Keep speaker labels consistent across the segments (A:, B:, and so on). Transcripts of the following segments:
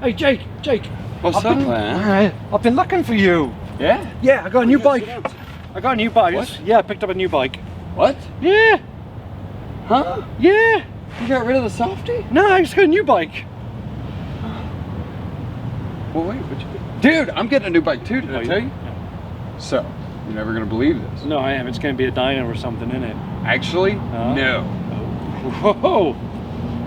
A: Hey, Jake.
B: What's up, man?
A: I've been looking for you.
B: Yeah?
A: Yeah, I got a new bike. I got a new bike.
B: What?
A: Yeah, I picked up a new bike.
B: What?
A: Yeah.
B: Huh?
A: Yeah.
B: You got rid of the softie?
A: No, I just got a new bike.
B: Well, wait, what you get? Dude, I'm getting a new bike too, did I tell you?
A: Yeah.
B: So, you're never gonna believe this.
A: No, I am. It's going to be a dyno or something, isn't it?
B: Actually, no.
A: Whoa.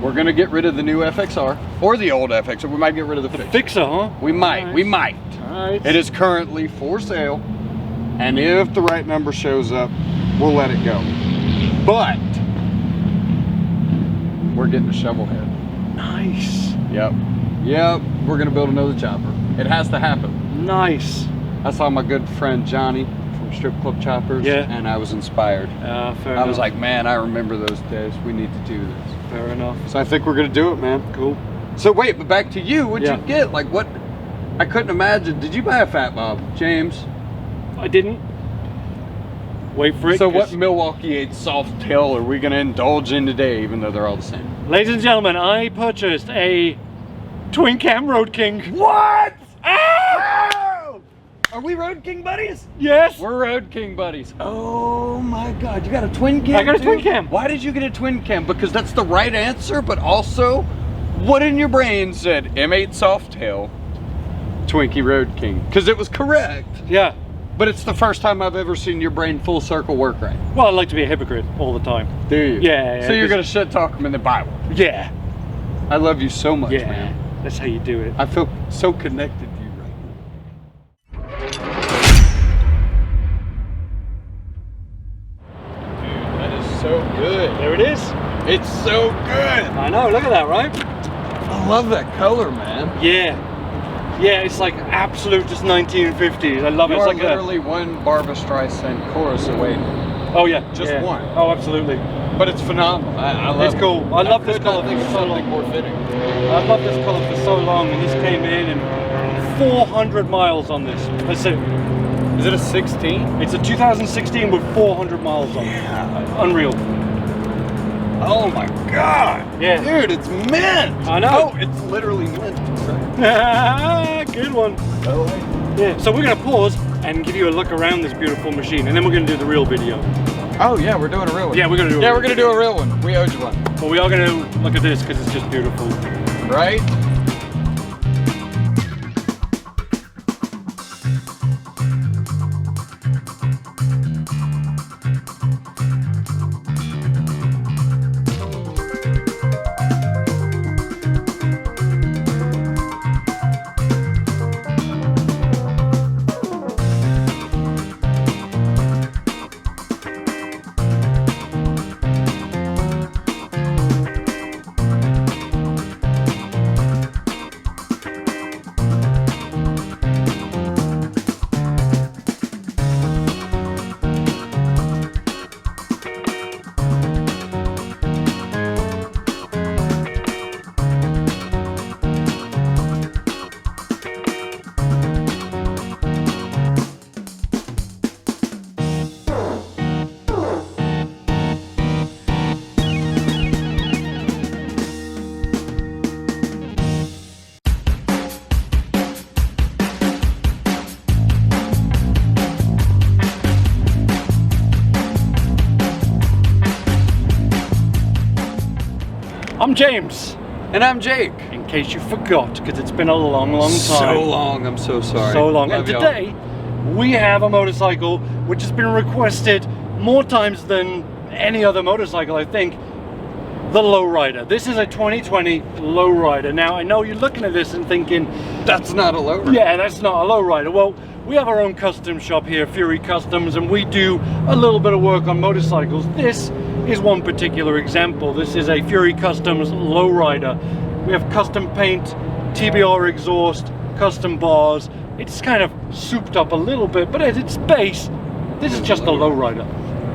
B: We're gonna get rid of the new FXR, or the old FXR. We might get rid of the Fixer.
A: Fixer, huh?
B: We might,
A: Nice.
B: we might.
A: Alright.
B: It is currently for sale, and if the right number shows up, we'll let it go. But, we're getting a shovel head.
A: Nice.
B: Yep, we're gonna build another chopper. It has to happen.
A: Nice.
B: I saw my good friend Johnny from Strip Club Choppers,
A: Yeah.
B: and I was inspired.
A: Fair
B: I
A: enough.
B: was like, man, I remember those days. We need to do this.
A: Fair enough.
B: So I think we're gonna do it, man.
A: Cool.
B: So wait, but back to you. What'd
A: Yeah.
B: you get? Like what? I couldn't imagine. Did you buy a Fat Bob, James?
A: I didn't. Wait for it.
B: So what
A: 'cause-
B: Milwaukee 8 soft tail are we gonna indulge in today, even though they're all the same?
A: Ladies and gentlemen, I purchased a Twin Cam Road King.
B: What?
A: Ah!
B: Are we Road King buddies?
A: Yes.
B: We're Road King buddies. Oh my God, you got a twin cam?
A: I got a
B: too?
A: twin cam.
B: Why did you get a twin cam? Because that's the right answer, but also, what in your brain said M8 Softail, Twinkie Road King? Because it was correct,
A: Yeah.
B: but it's the first time I've ever seen your brain full circle work right.
A: Well, I like to be a hypocrite all the time.
B: Do you?
A: Yeah,
B: So you're
A: 'cause-
B: gonna shit talk them and then buy one.
A: Yeah.
B: I love you so much,
A: Yeah.
B: man.
A: That's how you do it.
B: I feel so connected to you right now. Dude, that is so good.
A: There it is.
B: It's so good.
A: I know. Look at that, right?
B: I love that color, man.
A: Yeah. Yeah, it's like absolute just 1950s. I love it.
B: You
A: It's
B: are
A: like
B: literally one Barbra Streisand chorus away,
A: oh yeah,
B: just
A: yeah.
B: one.
A: Oh, absolutely.
B: but it's phenomenal. I love
A: It's
B: it.
A: cool. I love this
B: could not
A: color
B: think
A: for
B: of
A: so
B: something
A: long.
B: more fitting.
A: I've loved this color for so long, and this came in 400 miles on this. That's it.
B: Is it a 16?
A: It's a 2016 with 400 miles on it.
B: Yeah.
A: Unreal.
B: Oh my God.
A: Yeah.
B: Dude, it's mint.
A: I know.
B: Oh, it's literally mint.
A: Good one.
B: Oh,
A: Yeah. So we're gonna pause and give you a look around this beautiful machine, and then we're gonna do the real video.
B: oh yeah, we're doing a real one.
A: Yeah, we're gonna do.
B: Yeah, we're gonna do a real one. We owed you one.
A: But we are gonna look at this because it's just beautiful.
B: Right?
A: I'm James,
B: And I'm Jake.
A: in case you forgot, because it's been a long, long time.
B: So long. I'm so sorry.
A: So long.
B: Love
A: And
B: y'all.
A: today, we have a motorcycle which has been requested more times than any other motorcycle, I think. The Lowrider. This is a 2020 Lowrider. Now, I know you're looking at this and thinking,
B: That's not a Lowrider.
A: yeah, that's not a Lowrider. Well, we have our own custom shop here, Fury Customs, and we do a little bit of work on motorcycles. This is one particular example. This is a Fury Customs Lowrider. We have custom paint, TBR exhaust, custom bars. It's kind of souped up a little bit, but at its base, this is just a Lowrider.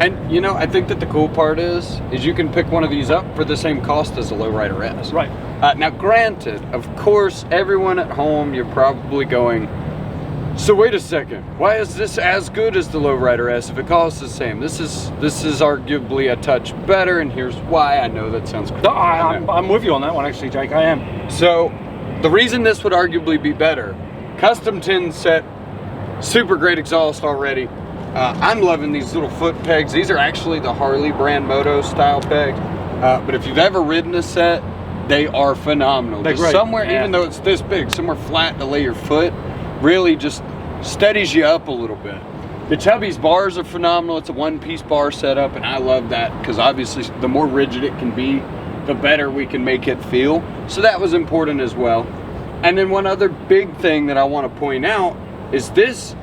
B: And you know, I think that the cool part is you can pick one of these up for the same cost as a Lowrider S.
A: Right.
B: Now, granted, of course, everyone at home, you're probably going, so wait a second, why is this as good as the Lowrider S if it costs the same? This is arguably a touch better, and here's why. I know that sounds crazy.
A: No, I'm with you on that one, actually, Jake. I am.
B: So, The reason this would arguably be better, custom 10 set, super great exhaust already. I'm loving these little foot pegs. These are actually the Harley brand Moto style pegs. But if you've ever ridden a set, they are phenomenal.
A: They're
B: just
A: great.
B: somewhere,
A: Yeah.
B: even though it's this big, somewhere flat to lay your foot, really just steadies you up a little bit. The Chubby's bars are phenomenal. It's a one-piece bar setup, and I love that because obviously the more rigid it can be, the better we can make it feel. So that was important as well. And then one other big thing that I want to point out is this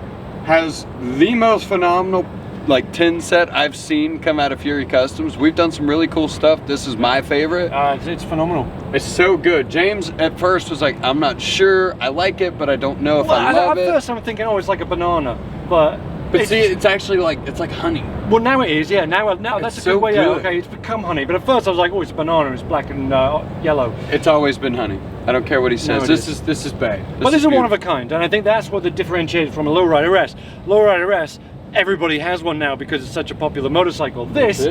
B: has the most phenomenal like 10 set I've seen come out of Fury Customs. We've done some really cool stuff. This is my favorite.
A: It's phenomenal.
B: It's so good. James at first was like, I'm not sure. I like it, but I don't know if I love it.
A: At first I'm thinking, oh, it's like a banana, but
B: see, it's actually like, it's like honey.
A: Well, now it is, yeah. Now that's a
B: so
A: good way. Yeah,
B: good.
A: okay, it's become honey. But at first I was like, oh, it's banana. It's black and yellow.
B: It's always been honey. I don't care what he says.
A: No,
B: This is bad.
A: But this is one of a kind, and I think that's what the differentiates from a Lowrider S. Lowrider S, everybody has one now because it's such a popular motorcycle. This,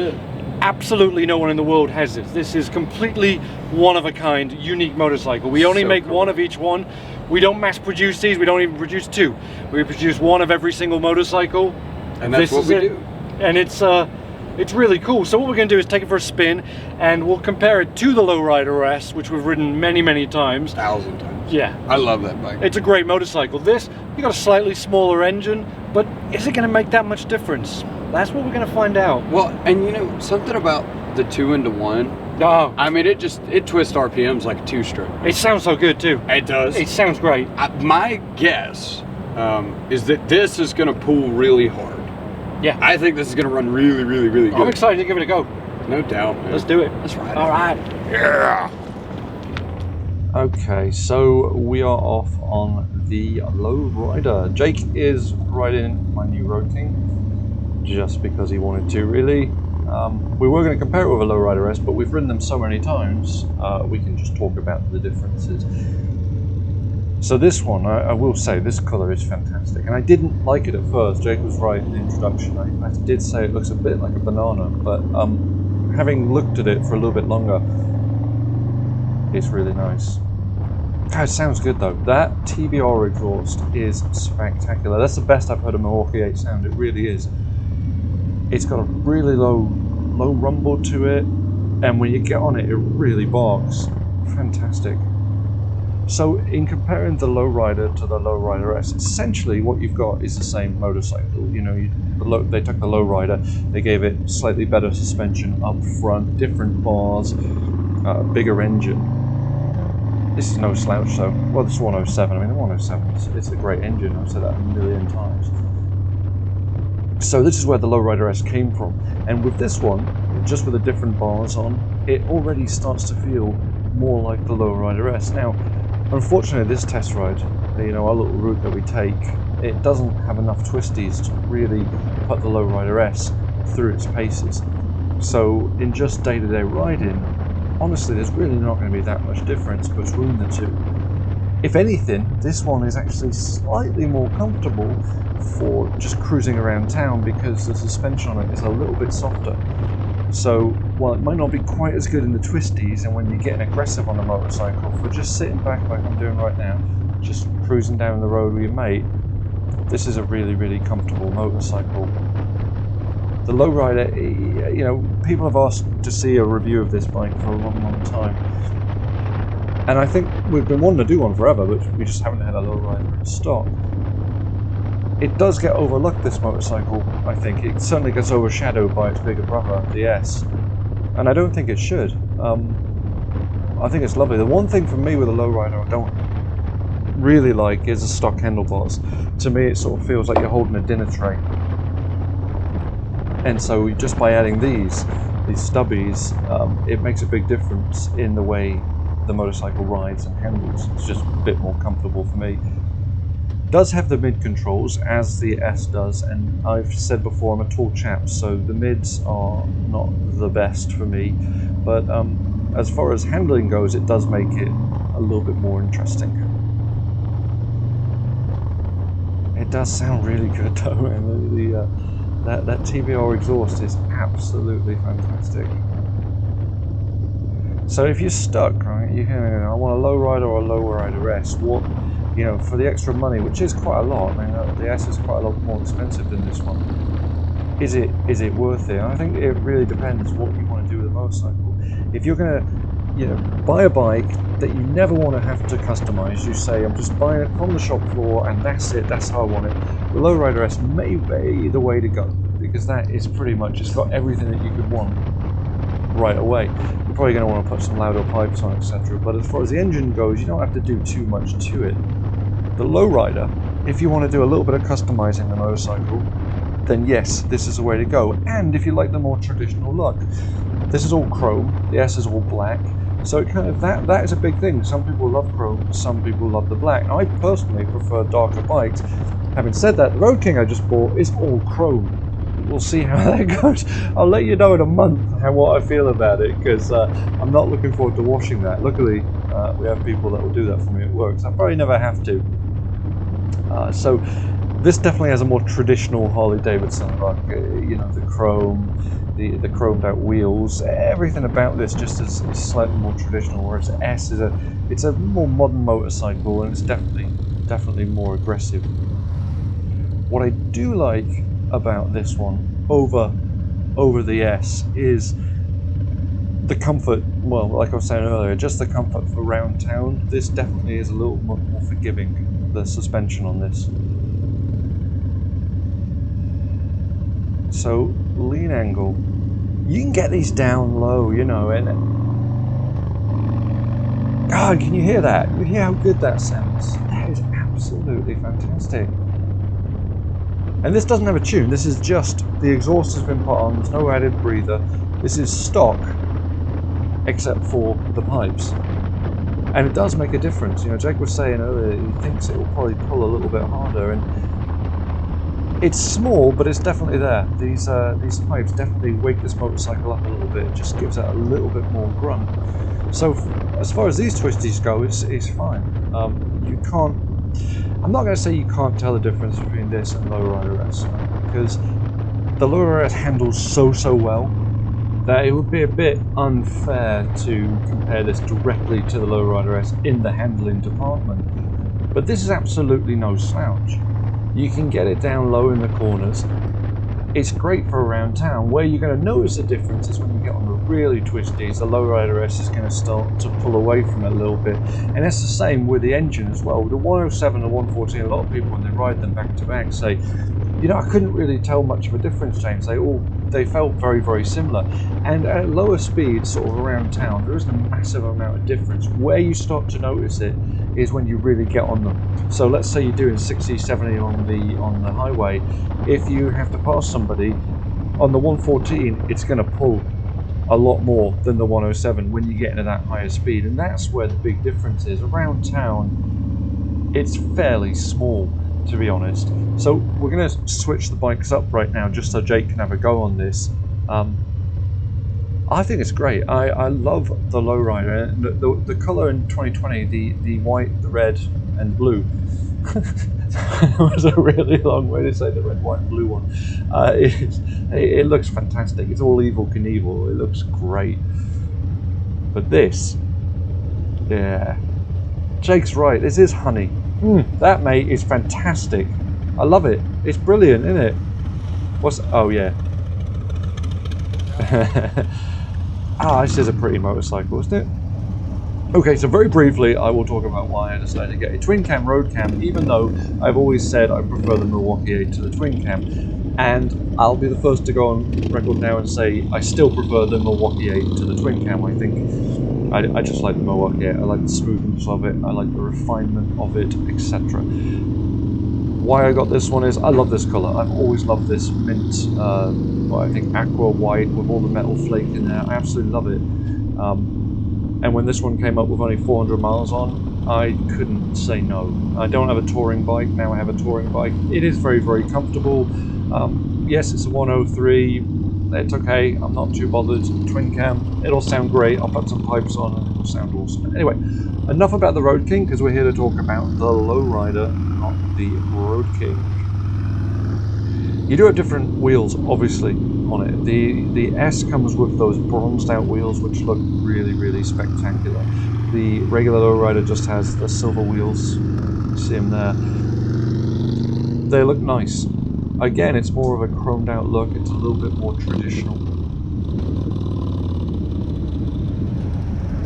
A: absolutely no one in the world has this. This is completely one of a kind, unique motorcycle. We only make one of each one. We don't mass produce these. We don't even produce two. We produce one of every single motorcycle.
B: And that's what we do.
A: And it's really cool. So what we're going to do is take it for a spin, and we'll compare it to the Lowrider S, which we've ridden many, many times.
B: 1,000 times.
A: Yeah.
B: I love that bike.
A: It's a great motorcycle. This, you got a slightly smaller engine, but is it going to make that much difference? That's what we're going to find out.
B: Well, and you know, something about the 2-into-1.
A: Oh,
B: I mean, it twists RPMs like a 2-stroke.
A: it sounds so good too.
B: It does.
A: It sounds great.
B: My guess is that this is going to pull really hard.
A: Yeah.
B: I think this is going to run really, really, really good.
A: I'm excited to give it a go.
B: No doubt, man.
A: Let's do it.
B: Let's ride it.
A: All right.
B: Yeah.
C: Okay, so we are off on the Lowrider. Jake is riding my new Road King just because he wanted to, really. We were going to compare it with a Lowrider S, but we've ridden them so many times, we can just talk about the differences. So this one, I will say, this colour is fantastic, and I didn't like it at first. Jake was right in the introduction. I did say it looks a bit like a banana, but having looked at it for a little bit longer, it's really nice. God, it sounds good though. That TBR exhaust is spectacular. That's the best I've heard a Milwaukee 8 sound. It really is. It's got a really low rumble to it, and when you get on it, it really barks. Fantastic. So in comparing the Lowrider to the Lowrider S, essentially what you've got is the same motorcycle. You know, they took the Lowrider, they gave it slightly better suspension up front, different bars, bigger engine. This is no slouch though. Well, this is 107. I mean, the 107 it's a great engine. I've said that a million times. So this is where the Lowrider S came from. And with this one, just with the different bars on, it already starts to feel more like the Lowrider S. Now, unfortunately, this test ride, you know, our little route that we take, it doesn't have enough twisties to really put the Lowrider S through its paces. So in just day-to-day riding, honestly, there's really not going to be that much difference between the two. If anything, this one is actually slightly more comfortable for just cruising around town because the suspension on it is a little bit softer. So while it might not be quite as good in the twisties and when you're getting aggressive on the motorcycle, for just sitting back like I'm doing right now, just cruising down the road with your mate, this is a really, really comfortable motorcycle. The Lowrider, you know, people have asked to see a review of this bike for a long, long time. And I think we've been wanting to do one forever, but we just haven't had a Lowrider in stock. It does get overlooked, this motorcycle, I think. It certainly gets overshadowed by its bigger brother, the S. And I don't think it should. I think it's lovely. The one thing for me with a Lowrider I don't really like is the stock handlebars. To me, it sort of feels like you're holding a dinner tray. And so just by adding these stubbies, it makes a big difference in the way the motorcycle rides and handles. It's just a bit more comfortable for me. It does have the mid controls as the S does, and I've said before I'm a tall chap, so the mids are not the best for me, but as far as handling goes, it does make it a little bit more interesting. It does sound really good though, and that TBR exhaust is absolutely fantastic. So if you're stuck, right, you can, I want a Lowrider or a Lowrider S. What, you know, for the extra money, which is quite a lot. I mean, the S is quite a lot more expensive than this one. Is it worth it? I think it really depends what you want to do with a motorcycle. If you're going to, you know, buy a bike that you never want to have to customize, you say, I'm just buying it from the shop floor and that's it, that's how I want it. The Lowrider S may be the way to go, because that is pretty much, it's got everything that you could want right away. You're probably going to want to put some louder pipes on, etc. But as far as the engine goes, you don't have to do too much to it. The Lowrider, if you want to do a little bit of customizing the motorcycle, then yes, this is the way to go. And if you like the more traditional look, this is all chrome, the S is all black, so it kind of, that is a big thing. Some people love chrome, some people love the black. I personally prefer darker bikes. Having said that, the Road King I just bought is all chrome. We'll see how that goes. I'll let you know in a month what I feel about it, because I'm not looking forward to washing that. Luckily, we have people that will do that for me at work, so I probably never have to. So this definitely has a more traditional Harley-Davidson look. You know, the chrome, the chromed out wheels, everything about this just is slightly more traditional. Whereas the S is it's a more modern motorcycle, and it's definitely more aggressive. What I do like about this one over the S is the comfort. Well, like I was saying earlier, just the comfort for around town. This definitely is a little more forgiving, the suspension on this. So lean angle, you can get these down low, you know, and God, can you hear that? You hear how good that sounds? That is absolutely fantastic. And this doesn't have a tune, this is just, the exhaust has been put on, there's no added breather, this is stock, except for the pipes. And it does make a difference. You know, Jake was saying earlier, he thinks it will probably pull a little bit harder, and it's small, but it's definitely there. These pipes definitely wake this motorcycle up a little bit, it just gives it a little bit more grunt. So as far as these twisties go, it's fine. You can't, I'm not going to say you can't tell the difference between this and Lowrider S, because the Lowrider S handles so well that it would be a bit unfair to compare this directly to the Lowrider S in the handling department. But this is absolutely no slouch. You can get it down low in the corners. It's great for around town. Where you're going to notice the difference is when you get on the really twisties. The Lowrider S is going to start to pull away from it a little bit. And that's the same with the engine as well. The 107 and 114, a lot of people when they ride them back to back say, you know, I couldn't really tell much of a difference, James. They felt very similar. And at lower speeds, sort of around town, there isn't a massive amount of difference. Where you start to notice it is when you really get on them. So let's say you're doing 60, 70 on the highway. If you have to pass somebody on the 114, it's going to pull a lot more than the 107 when you get into that higher speed, and that's where the big difference is. Around town, it's fairly small, to be honest. So we're going to switch the bikes up right now just so Jake can have a go on this. I think it's great. I love the Lowrider. The colour in 2020, the white, the red and blue. It was a really long way to say the red, white and blue one. It looks fantastic. It's all Evel Knievel. It looks great. But this, yeah. Jake's right, this is honey. That, mate, is fantastic. I love it. It's brilliant, isn't it? Oh, yeah. This is a pretty motorcycle, isn't it? Okay, so very briefly, I will talk about why I decided to get a twin cam road cam, even though I've always said I prefer the Milwaukee 8 to the twin cam. And I'll be the first to go on record now and say I still prefer the Milwaukee 8 to the twin cam. I think I just like the Milwaukee 8. I like the smoothness of it, I like the refinement of it, etc. Why I got this one is I love this colour. I've always loved this mint, I think aqua white with all the metal flake in there. I absolutely love it. And when this one came up with only 400 miles on, I couldn't say no. I don't have a touring bike, now I have a touring bike. It is very comfortable. Yes, it's a 103, it's okay, I'm not too bothered. Twin cam, it'll sound great, I'll put some pipes on and it'll sound awesome. Anyway, enough about the Road King, because we're here to talk about the Lowrider, not the Road King. You do have different wheels, obviously, on it. The S comes with those bronzed out wheels, which look really, really spectacular. The regular Lowrider just has the silver wheels. You see them there. They look nice. Again, it's more of a chromed out look. It's a little bit more traditional.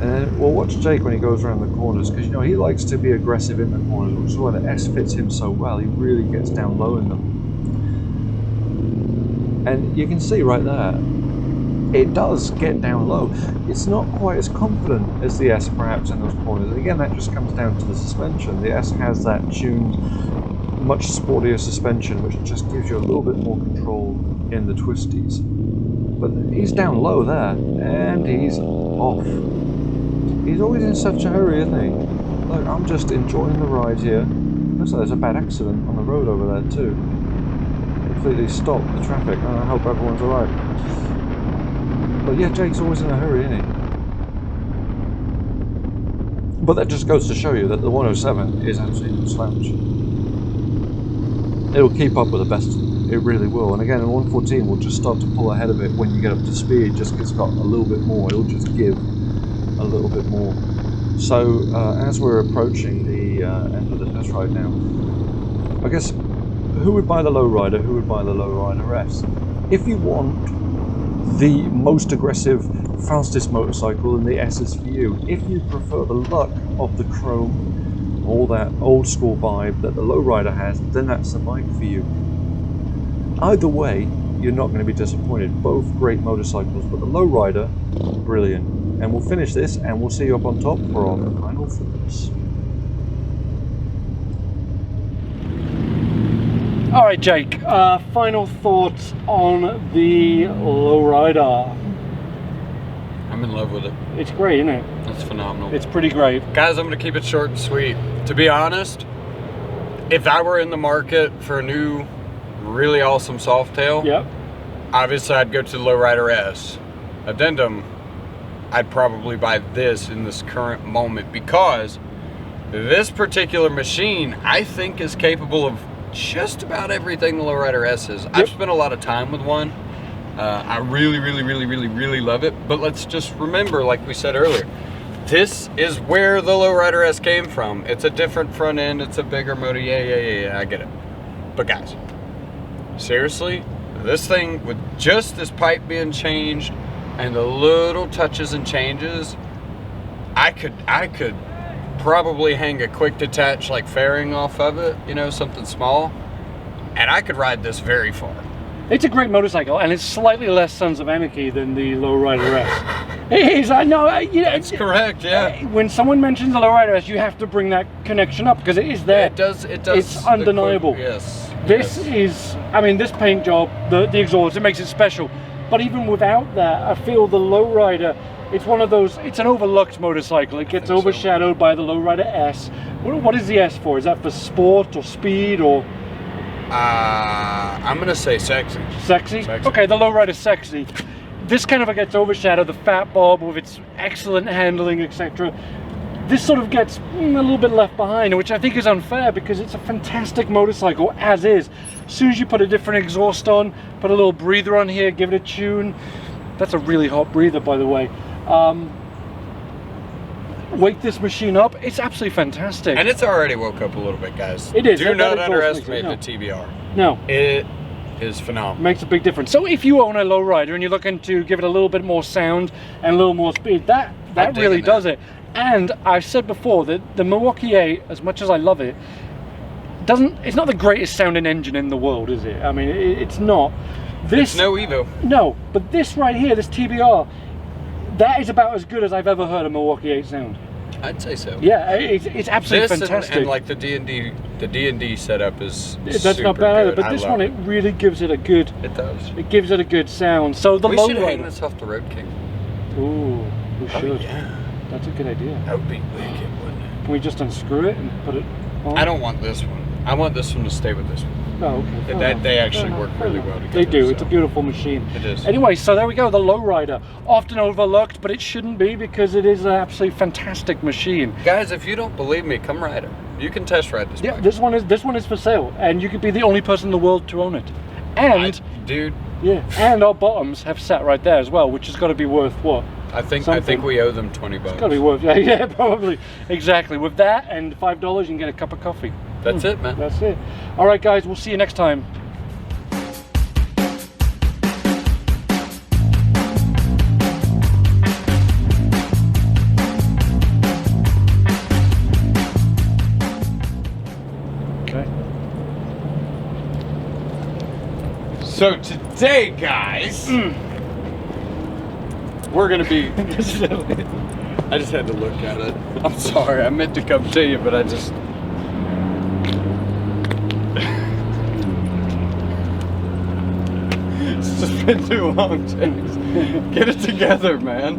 C: And we'll watch Jake when he goes around the corners, because you know he likes to be aggressive in the corners, which is why the S fits him so well. He really gets down low in them. And you can see right there, it does get down low. It's not quite as confident as the S perhaps in those corners. And again, that just comes down to the suspension. The S has that tuned, much sportier suspension, which just gives you a little bit more control in the twisties. But he's down low there, and he's off. He's always in such a hurry, isn't he? Look, I'm just enjoying the ride here. Looks like there's a bad accident on the road over there too. Completely stopped the traffic. I hope everyone's alright. But yeah, Jake's always in a hurry, isn't he? But that just goes to show you that the 107 is absolutely no slouch. It'll keep up with the best. It really will. And again, the 114 will just start to pull ahead of it when you get up to speed, just because it's got a little bit more. It'll just give a little bit more. So as we're approaching the end of the test ride now, I guess, who would buy the Lowrider? Who would buy the Lowrider S? If you want the most aggressive, fastest motorcycle, then the S is for you. If you prefer the look of the chrome, all that old school vibe that the Lowrider has, then that's the bike for you. Either way, you're not going to be disappointed. Both great motorcycles, but the Lowrider, brilliant. And we'll finish this and we'll see you up on top for our final thoughts.
A: All right, Jake, final thoughts on the Lowrider.
B: I'm in love with it.
A: It's great, isn't it?
B: It's phenomenal.
A: It's pretty great.
B: Guys, I'm going to keep it short and sweet. To be honest, if I were in the market for a new, really awesome Softail,
A: Yep.
B: obviously I'd go to the Lowrider S. Addendum, I'd probably buy this in this current moment, because this particular machine, I think, is capable of just about everything the Lowrider S is. I've spent a lot of time with one. I really love it. But let's just remember, like we said earlier, this is where the Lowrider S came from. It's a different front end. It's a bigger motor. Yeah, I get it. But guys, seriously, this thing with just this pipe being changed and the little touches and changes, I could probably hang a quick detach like fairing off of it, you know, something small, and I could ride this very far.
A: It's a great motorcycle, and it's slightly less Sons of Anarchy than the Lowrider S. It is, I know. You know,
B: That's correct, yeah.
A: When someone mentions the Lowrider S, you have to bring that connection up, because it is there.
B: It does.
A: It's undeniable.
B: Yes.
A: This is, I mean, this paint job, the exhaust, it makes it special. But even without that, I feel the Lowrider, it's one of those, it's an overlooked motorcycle. It gets overshadowed by the Lowrider S. What is the S for? Is that for sport or speed or?
B: I'm gonna say sexy.
A: Sexy? Okay, the Lowrider's sexy. This kind of gets overshadowed, the Fat Bob with its excellent handling, etc. This sort of gets a little bit left behind, which I think is unfair, because it's a fantastic motorcycle as is. As soon as you put a different exhaust on, put a little breather on here, give it a tune. That's a really hot breather, by the way. Wake this machine up, it's absolutely fantastic.
B: And it's already woke up a little bit, guys.
A: It is.
B: Do not underestimate the TBR.
A: No.
B: It is phenomenal.
A: Makes a big difference. So if you own a Lowrider and you're looking to give it a little bit more sound and a little more speed, that really does it. And I've said before that the Milwaukee 8, as much as I love it, it's not the greatest sounding engine in the world, is it? I mean, it's not.
B: It's no Evo.
A: No, but this right here, this TBR, that is about as good as I've ever heard a Milwaukee 8 sound.
B: I'd say so.
A: Yeah, it's absolutely fantastic.
B: And like the D&D setup is
A: that's not bad either, but this one, it really gives it a good.
B: It does.
A: It gives it a good sound. So the
B: we should hang this off the Road King.
A: Ooh, we should.
B: Oh, yeah.
A: That's a good idea.
B: That would be wicked, wouldn't it?
A: Can we just unscrew it and put it on?
B: I don't want this one. I want this one to stay with this one.
A: Oh, okay.
B: They actually work really well together.
A: They do. So. It's a beautiful machine.
B: It is.
A: Anyway, so there we go. The Lowrider, often overlooked, but it shouldn't be, because it is an absolutely fantastic machine.
B: Guys, if you don't believe me, come ride it. You can test ride this.
A: Yeah,
B: bike.
A: this one is for sale, and you could be the only person in the world to own it. And
B: dude,
A: yeah, and our bottoms have sat right there as well, which has got to be worth what?
B: I think
A: Something.
B: we owe them $20.
A: It's got to be worth, yeah, probably. Exactly. With that and $5, you can get a cup of coffee.
B: That's it, man.
A: That's it. All right, guys, we'll see you next time. Okay.
B: So today, guys, we're gonna be. I just had to look at it. I'm sorry. I meant to come to you, but I just. It's just been too long, James. Get it together, man.